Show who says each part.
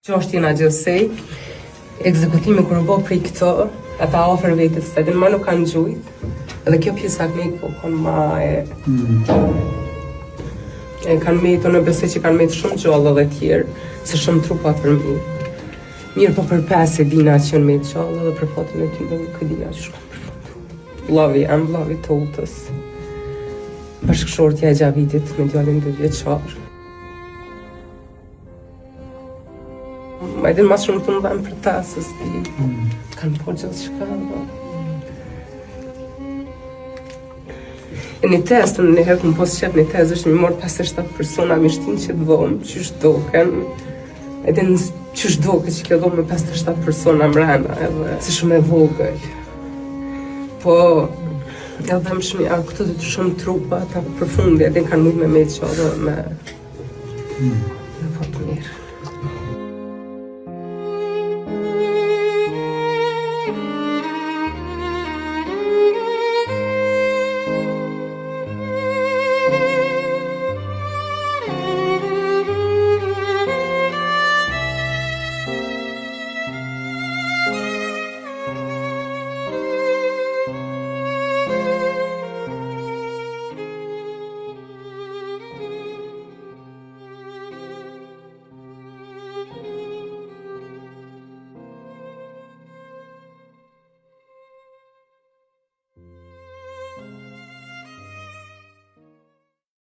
Speaker 1: Që është jena gjësej, ekzekutimi kur bo prej këto, ata ofër vetës se edhe ma nuk kanë gjujt, edhe kjo pjesa me po kanë ma kanë me të në besoj që kanë me të shumë gjallë dhe tjerë, se shumë trupa për mi. Mirë po për 5 e dina që në me të gjallë dhe për fatin e ty dhe këtë dina që shkam për fatin. Vllavi em, vllavi të utës, bashkëshortja e Gjavidit me djallin 2 vjeçar. Ma edhe mas shumë të më dhemë për ta, se s'ti kanë po gjithë shka. E një test, në herë këmë posë qep një test, është mi morë 57 persona, mi shtin që të dhomë, që shdoken. Edhe në që shdoke që kjo dhomë me 57 persona mrena, edhe si shumë e vogël. Po, edhe më shumë, a këto të shumë trupa, ta përfundi, edhe kanë mujtë me që edhe me...